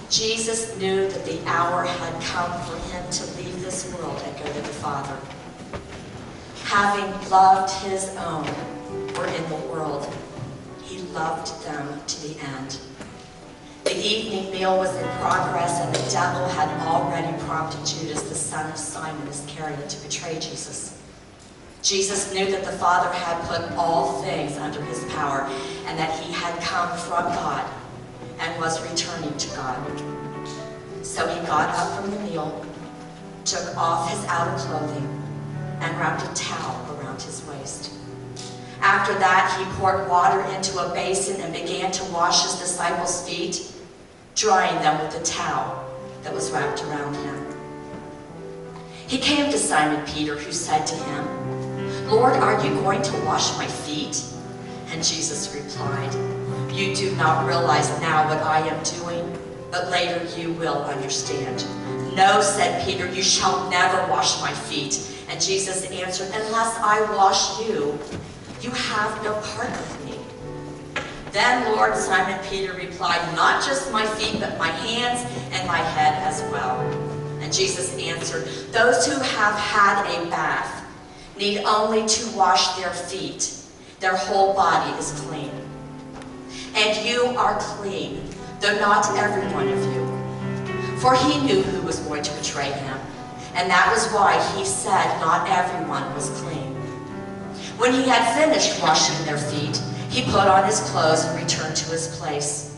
Jesus knew that the hour had come for him to leave this world and go to the Father. Having loved his own who were in the world, he loved them to the end. The evening meal was in progress, and the devil had already prompted Judas, the son of Simon Iscariot, to betray Jesus. Jesus knew that the Father had put all things under his power, and that he had come from God and was returning to God. So he got up from the meal, took off his outer clothing, and wrapped a towel around his waist. After that, he poured water into a basin and began to wash his disciples' feet, drying them with the towel that was wrapped around him. He came to Simon Peter, who said to him, "Lord, are you going to wash my feet?" And Jesus replied, "You do not realize now what I am doing, but later you will understand." "No," said Peter, "you shall never wash my feet." And Jesus answered, "Unless I wash you, you have no part with me." "Then, Lord," Simon Peter replied, "not just my feet, but my hands and my head as well." And Jesus answered, "Those who have had a bath need only to wash their feet. Their whole body is clean. And you are clean, though not every one of you." For he knew who was going to betray him, and that was why he said not everyone was clean. When he had finished washing their feet, he put on his clothes and returned to his place.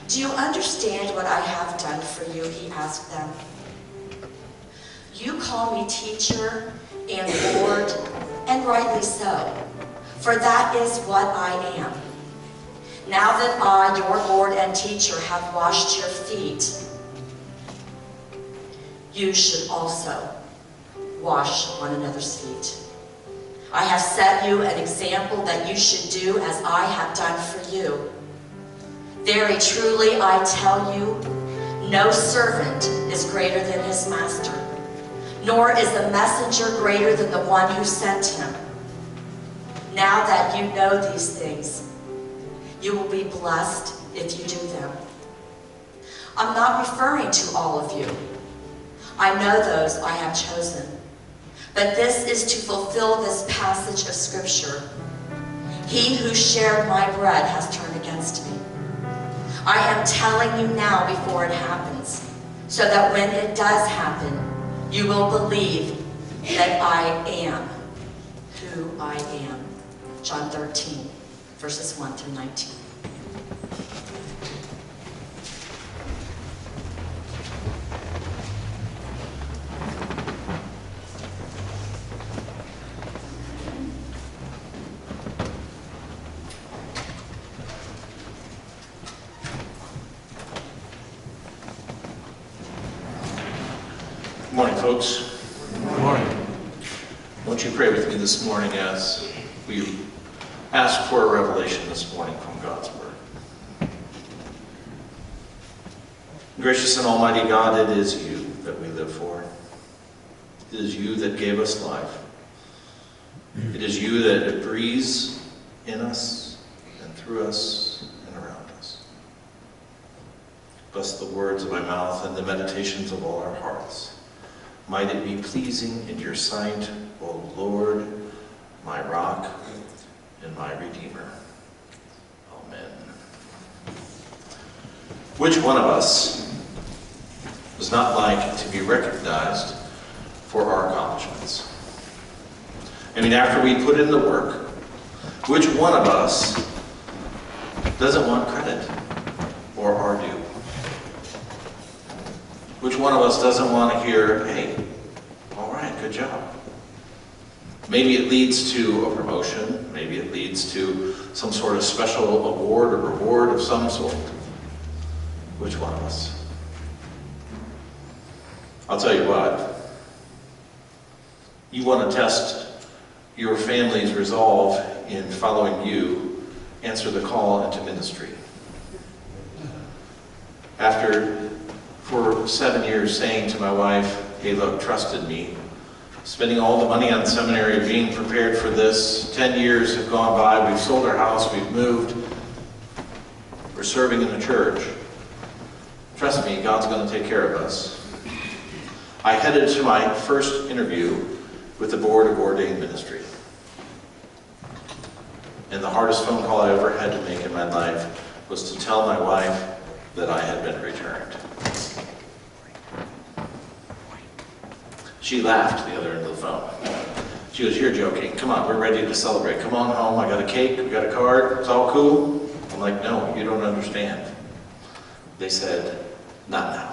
"Do you understand what I have done for you?" he asked them. "You call me teacher and Lord, and rightly so, for that is what I am. Now that I, your Lord and teacher, have washed your feet, you should also wash one another's feet. I have set you an example that you should do as I have done for you. Very truly I tell you, no servant is greater than his master, nor is a messenger greater than the one who sent him. Now that you know these things, you will be blessed if you do them. I'm not referring to all of you. I know those I have chosen. But this is to fulfill this passage of Scripture. He who shared my bread has turned against me. I am telling you now before it happens, so that when it does happen, you will believe that I am who I am." John 13, verses 1 through 19. Good morning, folks. Good morning. Won't you pray with me this morning as we ask for a revelation this morning from God's Word. Gracious and almighty God, it is you that we live for. It is you that gave us life. It is you that breathes in us and through us and around us. Bless the words of my mouth and the meditations of all our hearts. Might it be pleasing in your sight, O Lord, my rock and my Redeemer. Amen. Which one of us does not like to be recognized for our accomplishments? I mean, after we put in the work, which one of us doesn't want credit or our due? Which one of us doesn't want to hear, "Hey, all right, good job"? Maybe it leads to a promotion. Maybe it leads to some sort of special award or reward of some sort. Which one of us? I'll tell you what. You want to test your family's resolve in following you, answer the call into ministry. After, for 7 years, saying to my wife, "Hey, look, trust in me," spending all the money on seminary, being prepared for this, 10 years have gone by, we've sold our house, we've moved, we're serving in the church. Trust me, God's going to take care of us. I headed to my first interview with the Board of Ordained Ministry. And the hardest phone call I ever had to make in my life was to tell my wife that I had been returned. She laughed the other end of the phone. She goes, "You're joking. Come on, we're ready to celebrate. Come on home. I got a cake. We got a card. It's all cool." I'm like, "No, you don't understand." They said, "Not now."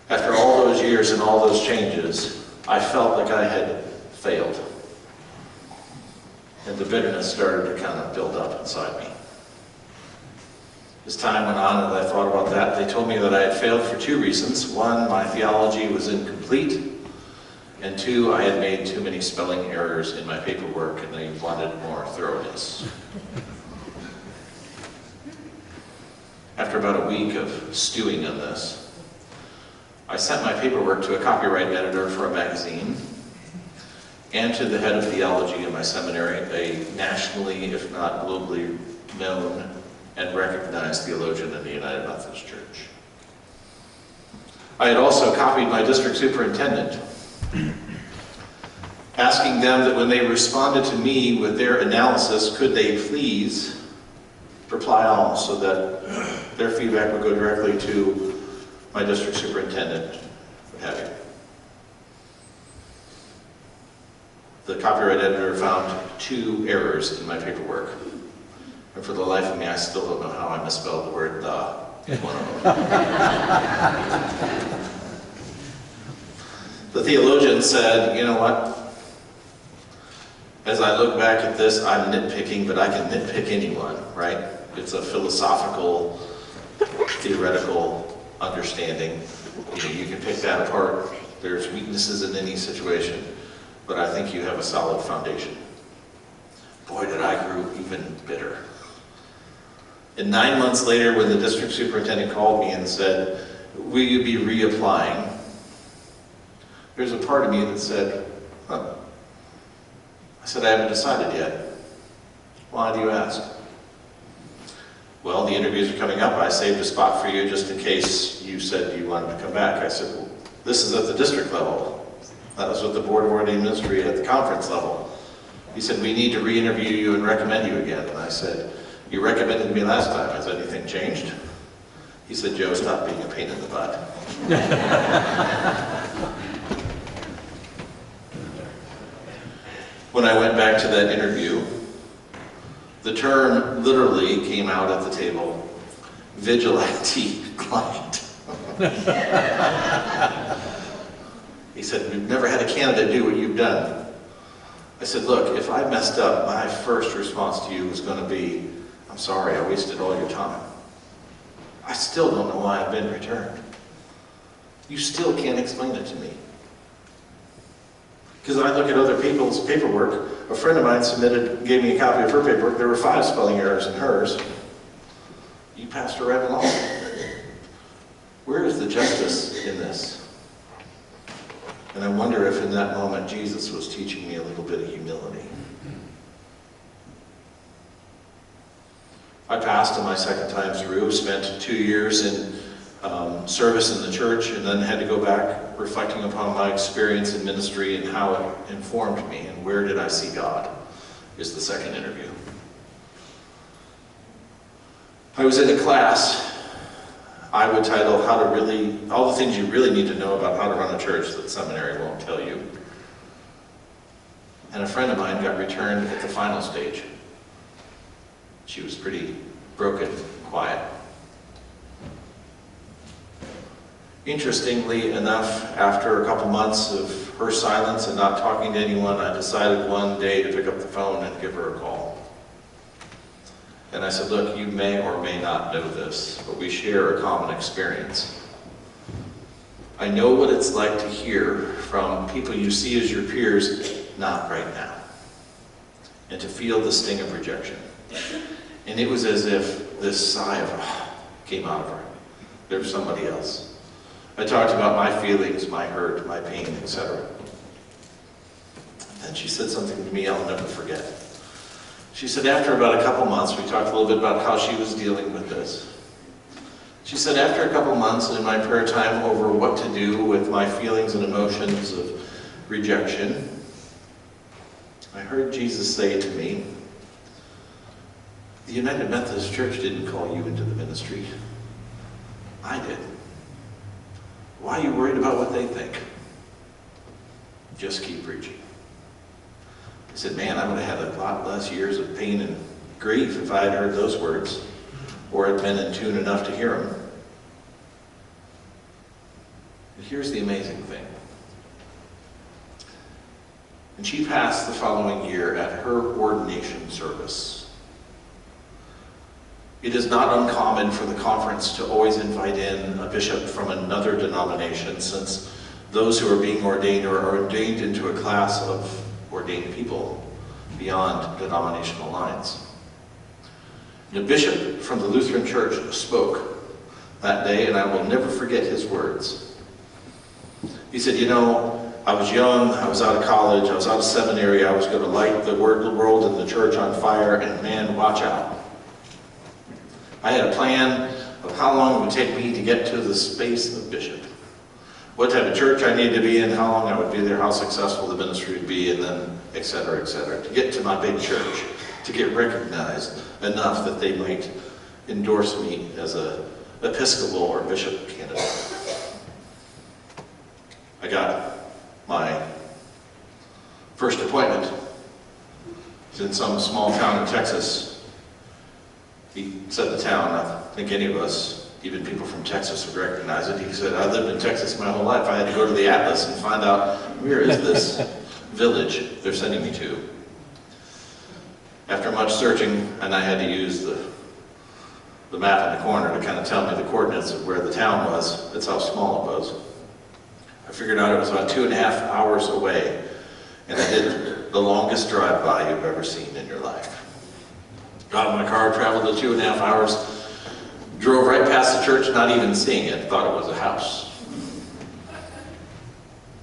After all those years and all those changes, I felt like I had failed. And the bitterness started to kind of build up inside me. As time went on and I thought about that, they told me that I had failed for two reasons. One, my theology was incomplete. And two, I had made too many spelling errors in my paperwork and they wanted more thoroughness. After about a week of stewing on this, I sent my paperwork to a copyright editor for a magazine and to the head of theology in my seminary, a nationally, if not globally known and recognized theologian in the United Methodist Church. I had also copied my district superintendent, asking them that when they responded to me with their analysis, could they please reply all so that their feedback would go directly to my district superintendent, what have you. The copyright editor found 2 errors in my paperwork. And for the life of me, I still don't know how I misspelled the word "the" in one of them. The theologian said, "You know what? As I look back at this, I'm nitpicking, but I can nitpick anyone, right? It's a philosophical, theoretical understanding. You can pick that apart. There's weaknesses in any situation, but I think you have a solid foundation." Boy, did I grow even bitter. And 9 months later, when the district superintendent called me and said, "Will you be reapplying?" There's a part of me that said, "Huh." I said, "I haven't decided yet." "Why do you ask?" "Well, the interviews are coming up. I saved a spot for you just in case you said you wanted to come back." I said, "Well, this is at the district level. That was with the Board of Ordained Ministry at the conference level." He said, "We need to re-interview you and recommend you again." And I said, "You recommended me last time. Has anything changed?" He said, "Joe, stop being a pain in the butt." When I went back to that interview, the term literally came out at the table: vigilante client. He said, "We've never had a candidate do what you've done." I said, "Look, if I messed up, my first response to you was going to be, 'I'm sorry, I wasted all your time.' I still don't know why I've been returned. You still can't explain it to me." Because I look at other people's paperwork. A friend of mine gave me a copy of her paperwork. There were 5 spelling errors in hers. You passed her right along. Where is the justice in this? And I wonder if in that moment Jesus was teaching me a little bit of humility. I passed on my second time through, spent 2 years in service in the church, and then had to go back reflecting upon my experience in ministry and how it informed me and where did I see God is the second interview. I was in a class I would title all the things you really need to know about how to run a church that seminary won't tell you. And a friend of mine got returned at the final stage. She was pretty broken, quiet. Interestingly enough, after a couple months of her silence and not talking to anyone, I decided one day to pick up the phone and give her a call. And I said, "Look, you may or may not know this, but we share a common experience. I know what it's like to hear from people you see as your peers, 'Not right now,' and to feel the sting of rejection." And it was as if this sigh of came out of her. There was somebody else. I talked about my feelings, my hurt, my pain, etc. Then she said something to me I'll never forget. She said after about a couple months, we talked a little bit about how she was dealing with this. She said after a couple months in my prayer time over what to do with my feelings and emotions of rejection, I heard Jesus say to me, the United Methodist Church didn't call you into the ministry. I did. Why are you worried about what they think? Just keep preaching. I said, man, I would have had a lot less years of pain and grief if I had heard those words or had been in tune enough to hear them. But here's the amazing thing. And she passed the following year at her ordination service. It is not uncommon for the conference to always invite in a bishop from another denomination, since those who are being ordained are ordained into a class of ordained people beyond denominational lines. The bishop from the Lutheran Church spoke that day, and I will never forget his words. He said, you know, I was young, I was out of college, I was out of seminary, I was going to light the world and the church on fire, and man, watch out. I had a plan of how long it would take me to get to the space of bishop. What type of church I needed to be in, how long I would be there, how successful the ministry would be, and then et cetera, to get to my big church, to get recognized enough that they might endorse me as a Episcopal or bishop candidate. I got my first appointment. It was in some small town in Texas. He said the town, I think any of us, even people from Texas, would recognize it. He said, I lived in Texas my whole life. I had to go to the atlas and find out, where is this village they're sending me to? After much searching, and I had to use the map in the corner to kind of tell me the coordinates of where the town was. That's how small it was. I figured out it was about 2.5 hours away, and I did the longest drive-by you've ever seen in your life. Got in my car, traveled the 2.5 hours, drove right past the church, not even seeing it, thought it was a house.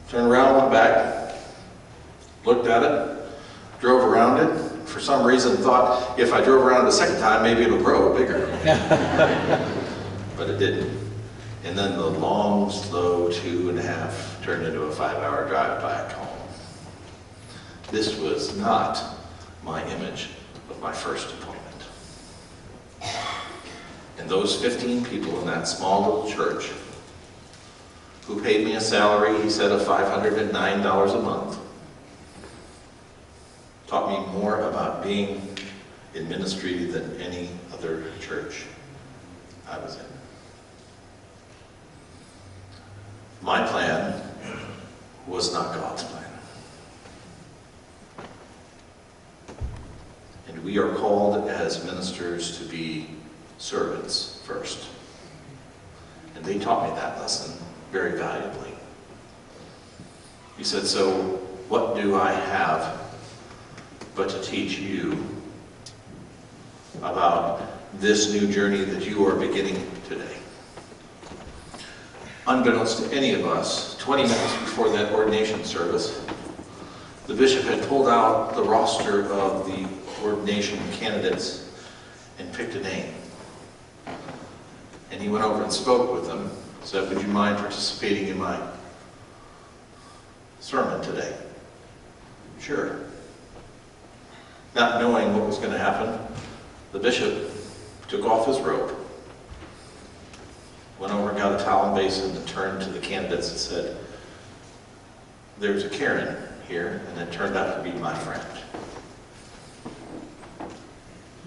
Turned around, went back, looked at it, drove around it. For some reason thought if I drove around it a second time, maybe it'll grow bigger. But it didn't. And then the long, slow 2.5 turned into a 5-hour drive back home. This was not my image of my first appointment. And those 15 people in that small little church who paid me a salary, he said, of $509 a month, taught me more about being in ministry than any other church I was in. My plan was not God's plan. And we are called as ministers to be servants first. And they taught me that lesson very valuably. He said, so what do I have but to teach you about this new journey that you are beginning today? Unbeknownst to any of us, 20 minutes before that ordination service, the bishop had pulled out the roster of the ordination candidates and picked a name. And he went over and spoke with them, said, would you mind participating in my sermon today? Sure. Not knowing what was going to happen, the bishop took off his robe, went over and got a towel and basin and turned to the candidates and said, there's a Karen here, and it turned out to be my friend.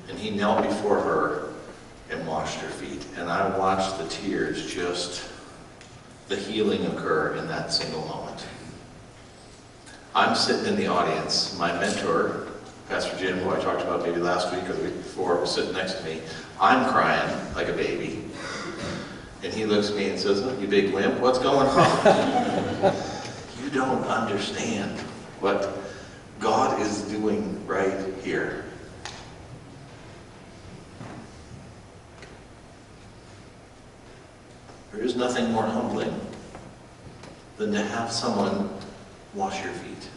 And he knelt before her and washed her feet. And I watched the tears, just the healing occur in that single moment. I'm sitting in the audience. My mentor, Pastor Jim, who I talked about maybe last week or the week before, was sitting next to me. I'm crying like a baby. And he looks at me and says, oh, you big wimp, what's going on? You don't understand what God is doing right here. There is nothing more humbling than to have someone wash your feet.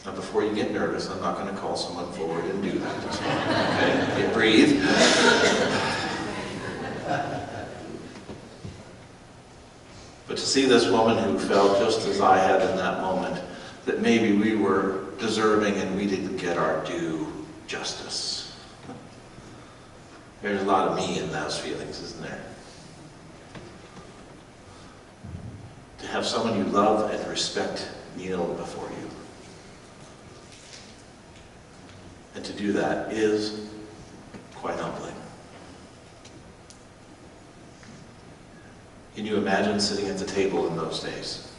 Now, before before you get nervous, I'm not going to call someone forward and do that. Okay? You breathe. But to see this woman who felt just as I had in that moment, that maybe we were deserving and we didn't get our due justice. There's a lot of me in those feelings, isn't there? To have someone you love and respect kneel before you. And to do that is quite humbling. Can you imagine sitting at the table in those days?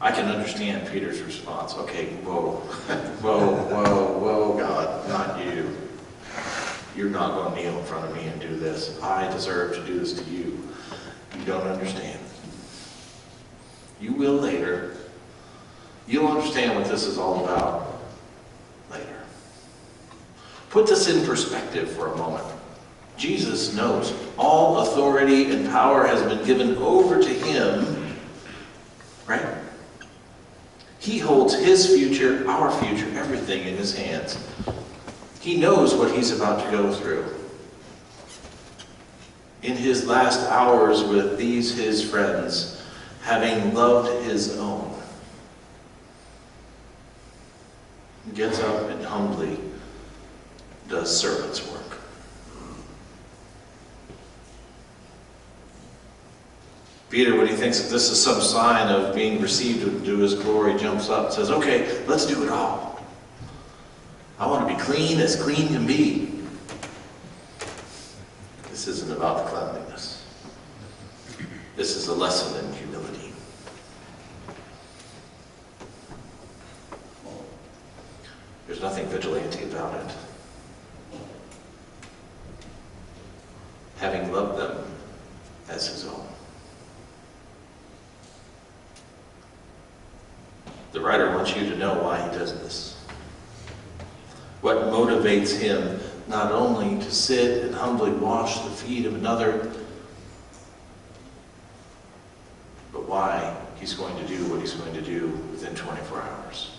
I can understand Peter's response. Okay, whoa, whoa, God, not you. You're not going to kneel in front of me and do this. I deserve to do this to you. You don't understand. You will later. You'll understand what this is all about later. Put this in perspective for a moment. Jesus knows all authority and power has been given over to him, right? He holds his future, our future, everything in his hands. He knows what he's about to go through. In his last hours with these his friends, having loved his own, he gets up and humbly does servant's work. Peter, when he thinks that this is some sign of being received into his glory, jumps up and says, okay, let's do it all. I want to be clean as clean can be. This isn't about the cleanliness. This is a lesson in humility. There's nothing vigilante about it. Having loved them as his own. The writer wants you to know why he does this. What motivates him not only to sit and humbly wash the feet of another, but why he's going to do what he's going to do within 24 hours.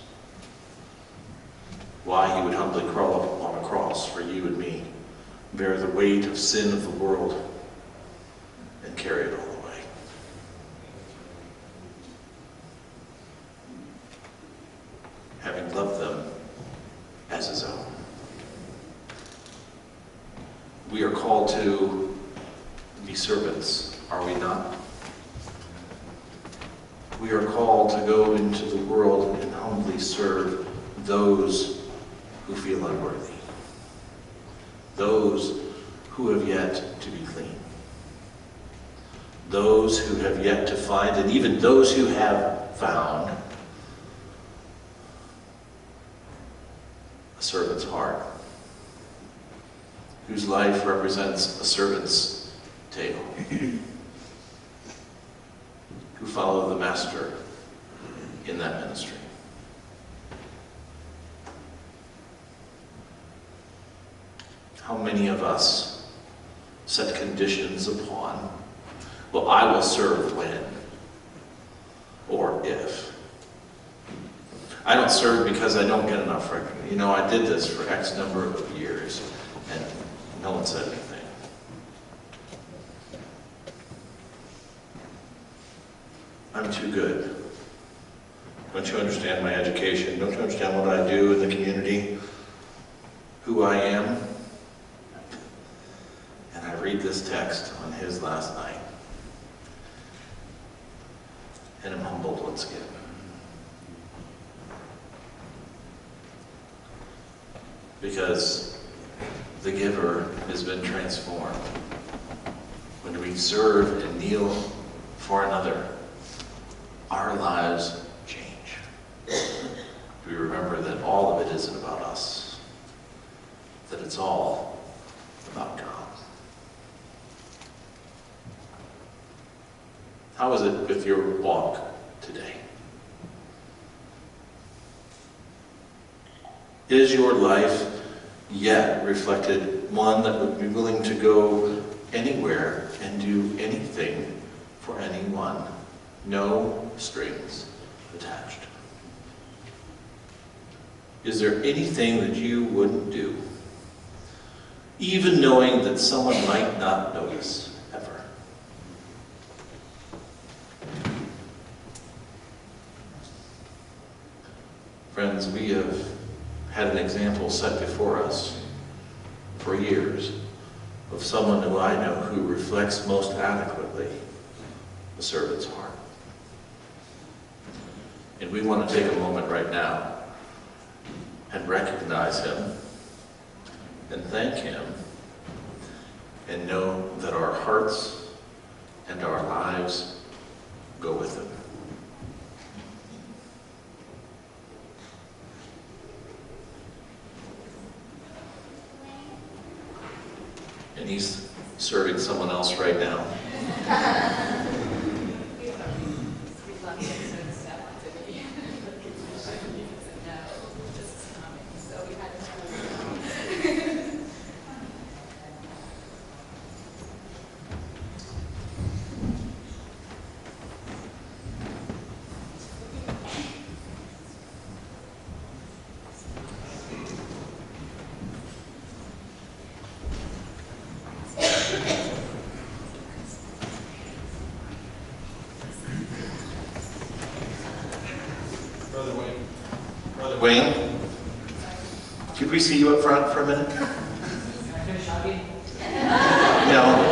Why he would humbly crawl up on a cross for you and me, bear the weight of sin of the world, and carry it all the way. Having loved them as his own. We are called to be servants, are we not? We are called to go into the world and humbly serve those who feel unworthy. Those who have yet to be clean. Those who have yet to find, and even those who have found, a servant's heart, whose life represents a servant's tale, who follow the master in that ministry. How many of us set conditions upon, well, I will serve when, or if. I don't serve because I don't get enough recognition. You know, I did this for X number of years, and no one said anything. I'm too good. Don't you understand my education? Don't you understand what I do in the community? Who I am? And I read this text on his last night, and I'm humbled once again. Because the giver has been transformed. When we serve and kneel for another, our lives change. We remember that all of it isn't about us, that it's all about God. How is it with your walk today? Is your life yet reflected one that would be willing to go anywhere and do anything for anyone? No strings attached. Is there anything that you wouldn't do, even knowing that someone might not notice ever? Friends, we have had an example set before us for years of someone who I know who reflects most adequately the servant's heart. And we want to take a moment right now and recognize him and thank him and know that our hearts and our lives go with him. And he's serving someone else right now. Brother Wayne, could we see you up front for a minute? Can I finish hugging? No.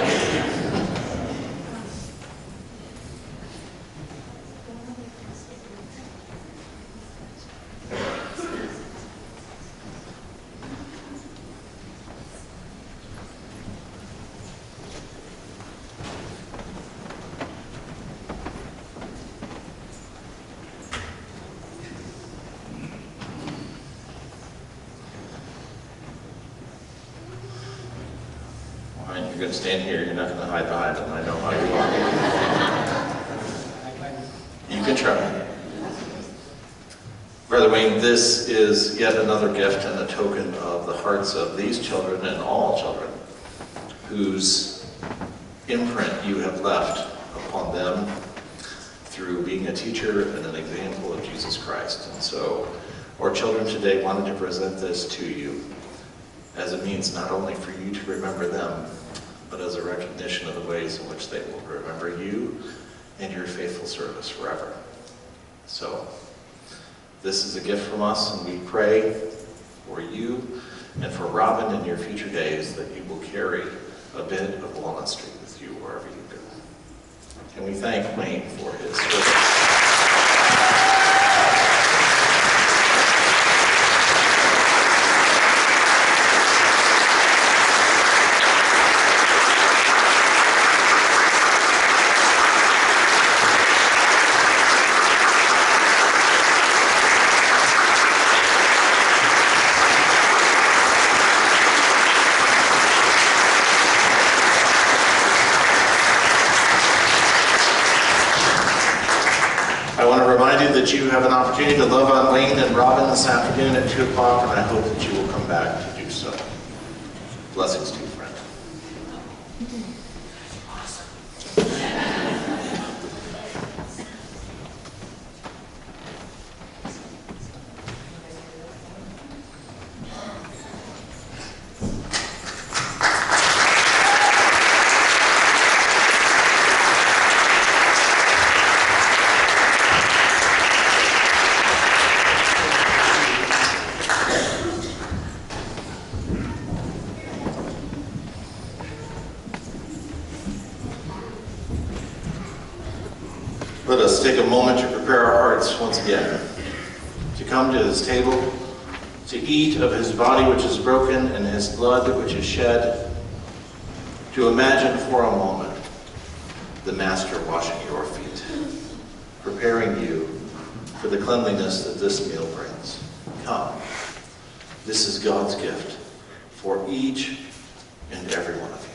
You're going to stand here, you're not going to hide behind them. I know how you are. You can try. Brother Wayne, this is yet another gift and a token of the hearts of these children and all children whose imprint you have left upon them through being a teacher and an example of Jesus Christ. And so our children today wanted to present this to you as a means not only for you to remember them, but as a recognition of the ways in which they will remember you and your faithful service forever. So, this is a gift from us, and we pray for you and for Robin in your future days that you will carry a bit of Walnut Street with you wherever you go. And we thank Wayne for his service. I want to remind you that you have an opportunity to love on Wayne and Robin this afternoon at 2 o'clock, and I hope that you will come back to do so. Blessings to you, friend. Let us take a moment to prepare our hearts once again, to come to his table, to eat of his body which is broken and his blood which is shed, to imagine for a moment the Master washing your feet, preparing you for the cleanliness that this meal brings. Come, this is God's gift for each and every one of you.